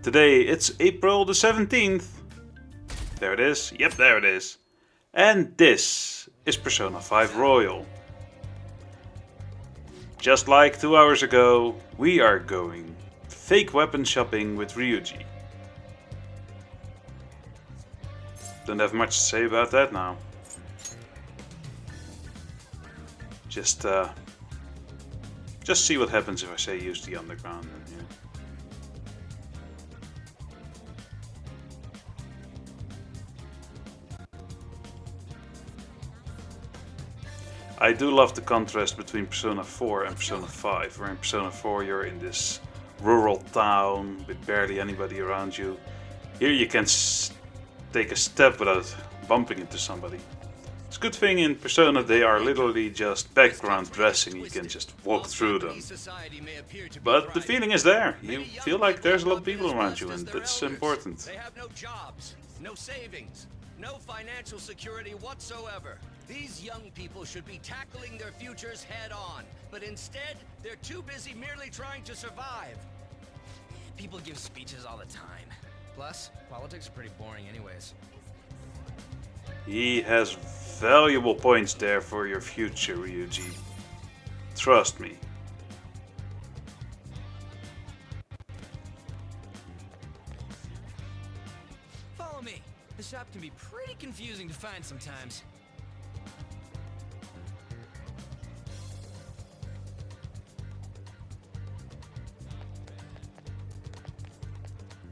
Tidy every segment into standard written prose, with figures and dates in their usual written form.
Today it's April the 17th. There it is. Yep, there it is. And this is Persona 5 Royal. Just like 2 hours ago, we are going fake weapon shopping with Ryuji. Don't have much to say about that now. Just see what happens if I say use the underground. Yeah. I do love the contrast between Persona 4 and Persona 5, where in Persona 4 you're in this rural town with barely anybody around you. Here you can take a step without bumping into somebody. It's a good thing in Persona they are literally just background dressing, you can just walk through them. But the feeling is there, you feel like there's a lot of people around you and that's important. They have no jobs, no savings, no financial security whatsoever. These young people should be tackling their futures head on, but instead, they're too busy merely trying to survive. People give speeches all the time. Plus, politics are pretty boring anyways. He has valuable points there for your future, Ryuji. Trust me. Follow me. The shop can be pretty confusing to find sometimes.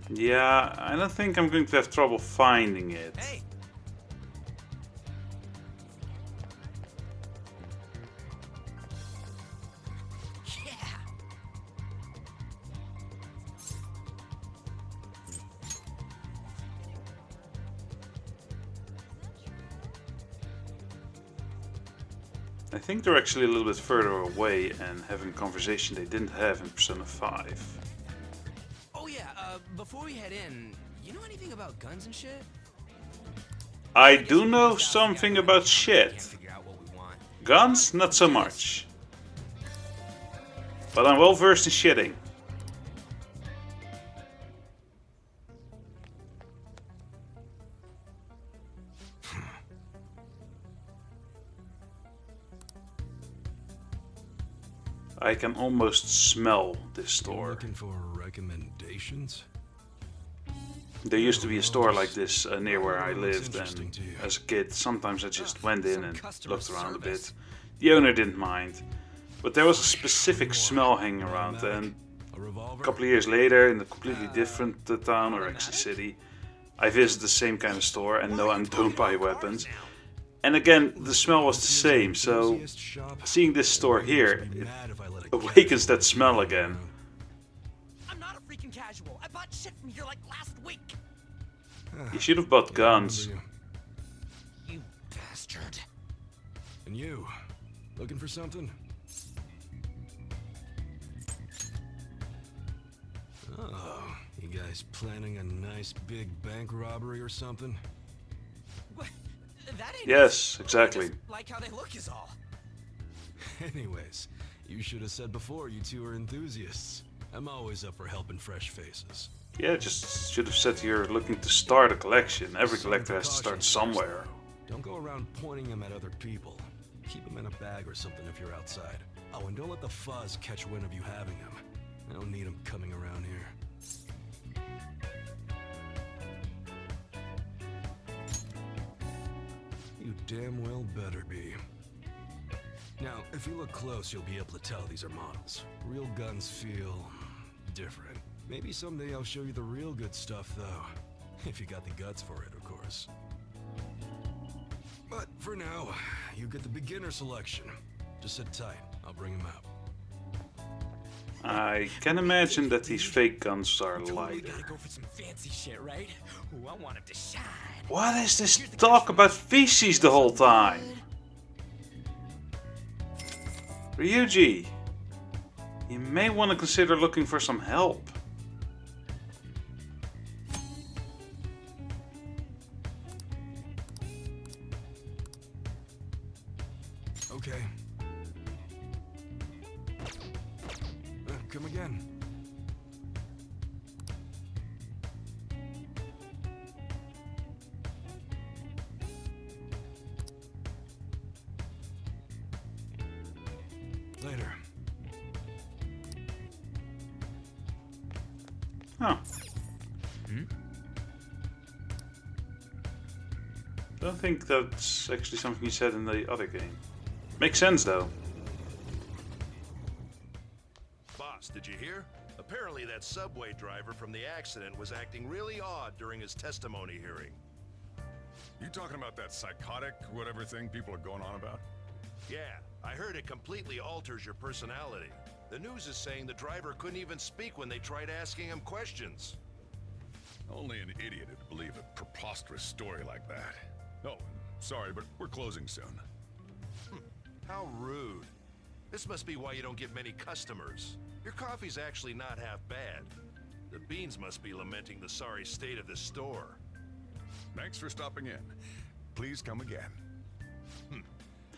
Yeah, I don't think I'm going to have trouble finding it. Hey. Yeah. I think they're actually a little bit further away and having a conversation they didn't have in Persona 5. Oh yeah, before we head in, you know anything about guns and shit? I do know something about shit. Can't figure out what we want. Guns, not so much. But I'm well versed in shitting. I can almost smell this store. Looking for recommendations? There used to be a store like this near where I lived, and as a kid sometimes I just went in and looked around a bit. The owner didn't mind, but there was a specific smell hanging around, and a couple of years later in a completely different town or actually city, I visited the same kind of store, and no, I don't buy weapons. And again, the smell was the same, so seeing this store here, it awakens that smell again. I'm not a freaking casual. I bought shit from here like last week. You should have bought guns. You bastard. And you, looking for something? Oh, you guys planning a nice big bank robbery or something? What? That ain't Yes, exactly. Just like how they look is all. Anyways, you should have said before you two are enthusiasts. I'm always up for helping fresh faces. Yeah, just should have said you're looking to start a collection. Every collector has to start somewhere. Don't go around pointing them at other people. Keep them in a bag or something if you're outside. Oh, and don't let the fuzz catch wind of you having them. I don't need them coming around here. You damn well better be. Now, if you look close, you'll be able to tell these are models. Real guns feel different. Maybe someday I'll show you the real good stuff, though. If you got the guts for it, of course. But for now, you get the beginner selection. Just sit tight. I'll bring him out. I can imagine that these fake guns are Totally lighter. gotta go for some fancy shit, right? Ooh, I want him to shine. What is this talk about feces the whole time? Ryuji, you may want to consider looking for some help. Okay. Come again. Later. Oh. Don't think that's actually something you said in the other game. Makes sense though. Boss, did you hear? Apparently that subway driver from the accident was acting really odd during his testimony hearing. You talking about that psychotic whatever thing people are going on about? Yeah, I heard it completely alters your personality. The news is saying the driver couldn't even speak when they tried asking him questions. Only an idiot would believe a preposterous story like that. Oh, sorry, but we're closing soon. How rude. This must be why you don't get many customers. Your coffee's actually not half bad. The beans must be lamenting the sorry state of this store. Thanks for stopping in. Please come again.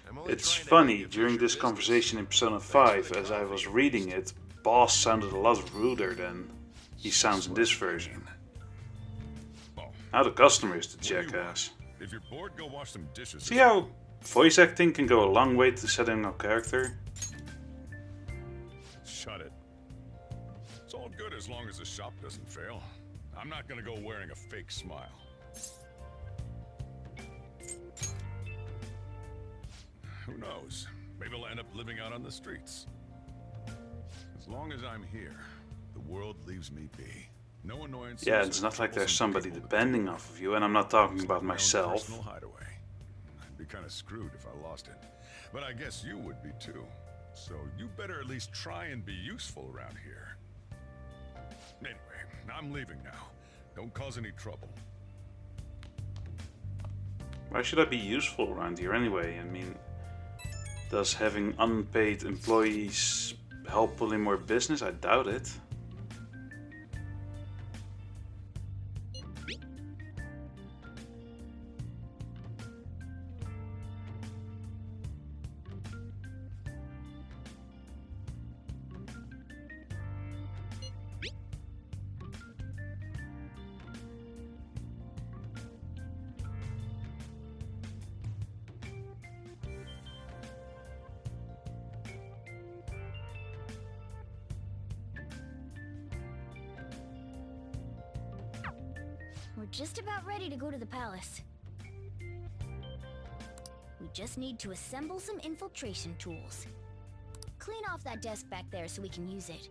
I'm only It's trying to funny, help you during fix this your conversation in business. Persona Thanks 5, for the as I was coffee. reading it, Boss sounded a lot ruder than he sounds in this version. Oh, Now the customer is the what do you want? jackass. If you're bored, go wash some dishes. See how voice acting can go a long way to setting a character? Shut it. It's all good as long as the shop doesn't fail. I'm not gonna go wearing a fake smile. Who knows? Maybe I'll end up living out on the streets. As long as I'm here, the world leaves me be. No annoyances. Yeah, it's or not like there's troublesome somebody people to depending deal with. off of you, and I'm not talking about My own myself. personal hideaway. I'd be kind of screwed if I lost it. But I guess you would be too. So you better at least try and be useful around here. Anyway, I'm leaving now. Don't cause any trouble. Why should I be useful around here anyway? I mean, does having unpaid employees help pull in more business? I doubt it. We're just about ready to go to the palace. We just need to assemble some infiltration tools. Clean off that desk back there so we can use it.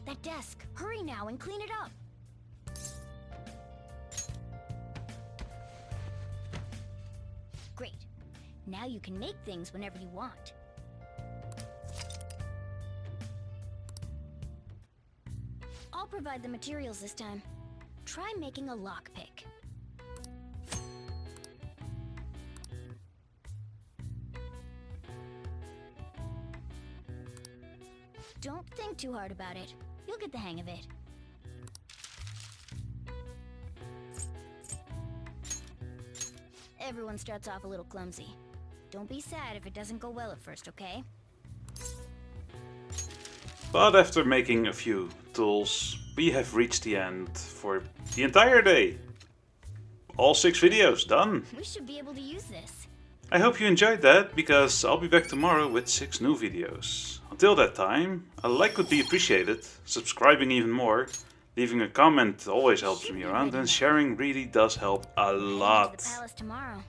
That desk! Hurry now and clean it up! Great. Now you can make things whenever you want. I'll provide the materials this time. Try making a lockpick. Don't think too hard about it. You'll get the hang of it. Everyone starts off a little clumsy. Don't be sad if it doesn't go well at first, okay? But after making a few tools, we have reached the end for the entire day. All 6 videos done. We should be able to use this. I hope you enjoyed that, because I'll be back tomorrow with 6 new videos. Until that time, a like would be appreciated, subscribing even more, leaving a comment always helps me around, and sharing really does help a Heading to lot. the palace tomorrow.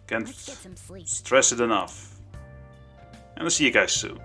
Can't Let's get some sleep. stress it enough. And I'll see you guys soon.